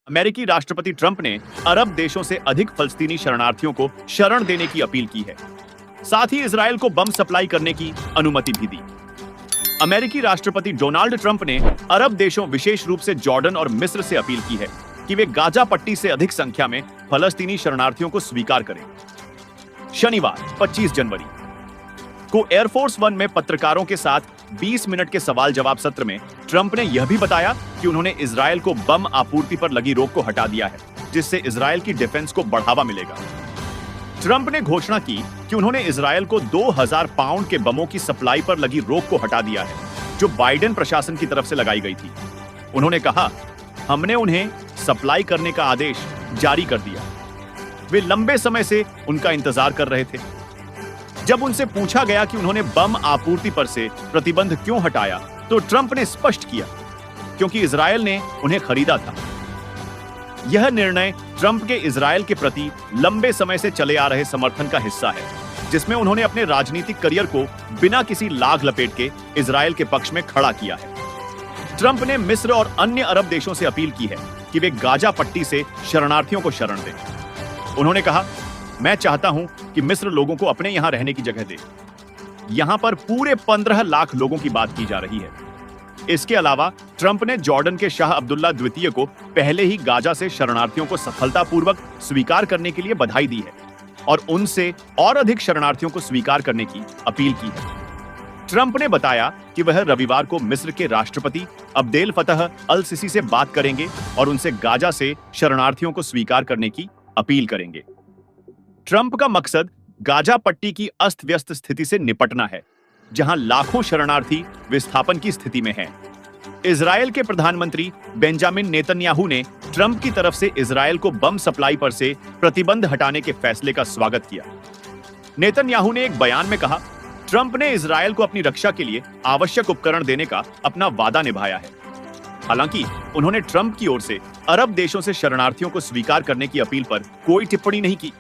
अमेरिकी राष्ट्रपति ट्रंप ने अरब देशों से अधिक फलस्तीनी शरणार्थियों को शरण देने की अपील की है। साथ ही इजरायल को बम सप्लाई करने की अनुमति भी दी। अमेरिकी राष्ट्रपति डोनाल्ड ट्रंप ने अरब देशों, विशेष रूप से जॉर्डन और मिस्र से अपील की है कि वे गाजा पट्टी से अधिक संख्या में फलस्तीनी शरणार्थियों को स्वीकार करें। शनिवार 25 जनवरी को एयरफोर्स वन में पत्रकारों के साथ 20 मिनट के सवाल जवाब सत्र में ट्रंप ने यह भी बताया कि उन्होंने इजरायल को बम आपूर्ति पर लगी रोक को हटा दिया है, जिससे इजरायल की डिफेंस को बढ़ावा मिलेगा। ट्रंप ने घोषणा की कि उन्होंने इजरायल को 2000 पाउंड के बमों की सप्लाई पर लगी रोक को हटा दिया है, जो बाइडेन प्रशासन की तरफ से लगाई गई थी। उन्होंने कहा, हमने उन्हें सप्लाई करने का आदेश जारी कर दिया। वे लंबे समय से उनका इंतजार कर रहे थे। जब उनसे पूछा गया कि उन्होंने बम आपूर्ति पर से प्रतिबंध क्यों हटाया, तो ट्रंप ने स्पष्ट किया, क्योंकि इजरायल ने उन्हें खरीदा था। यह निर्णय ट्रंप के इजरायल के प्रति लंबे समय से चले आ रहे समर्थन का हिस्सा है, जिसमें उन्होंने अपने राजनीतिक करियर को बिना किसी लाग लपेट के इजरायल के पक्ष में खड़ा किया है। ट्रंप ने मिस्र और अन्य अरब देशों से अपील की है कि वे गाजा पट्टी से शरणार्थियों को शरण दें। उन्होंने कहा, मैं चाहता हूं कि मिस्र लोगों को अपने यहां रहने की जगह दे। यहां पर पूरे 15 लाख लोगों की बात की जा रही है। इसके अलावा ट्रंप ने जॉर्डन के शाह अब्दुल्ला द्वितीय को पहले ही गाजा से शरणार्थियों को सफलतापूर्वक स्वीकार करने के लिए बधाई दी है और उनसे और अधिक शरणार्थियों को स्वीकार करने की अपील की है। ट्रंप ने बताया कि वह रविवार को मिस्र के राष्ट्रपति अब्देल फतह अल सिसी से बात करेंगे और उनसे गाजा से शरणार्थियों को स्वीकार करने की अपील करेंगे। ट्रंप का मकसद गाजा पट्टी की अस्त व्यस्त स्थिति से निपटना है, जहां लाखों शरणार्थी विस्थापन की स्थिति में हैं। इजरायल के प्रधानमंत्री बेंजामिन नेतन्याहू ने ट्रंप की तरफ से इजरायल को बम सप्लाई पर से प्रतिबंध हटाने के फैसले का स्वागत किया। नेतन्याहू ने एक बयान में कहा, ट्रंप ने इजरायल को अपनी रक्षा के लिए आवश्यक उपकरण देने का अपना वादा निभाया है। हालांकि उन्होंने ट्रंप की ओर से अरब देशों से शरणार्थियों को स्वीकार करने की अपील पर कोई टिप्पणी नहीं की।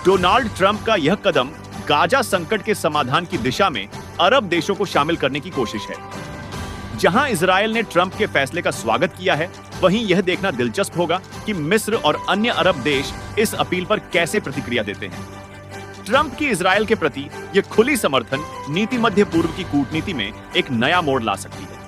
डोनाल्ड ट्रंप का यह कदम गाजा संकट के समाधान की दिशा में अरब देशों को शामिल करने की कोशिश है। जहां इजरायल ने ट्रंप के फैसले का स्वागत किया है, वहीं यह देखना दिलचस्प होगा कि मिस्र और अन्य अरब देश इस अपील पर कैसे प्रतिक्रिया देते हैं। ट्रंप की इजरायल के प्रति यह खुली समर्थन नीति मध्य पूर्व की कूटनीति में एक नया मोड़ ला सकती है।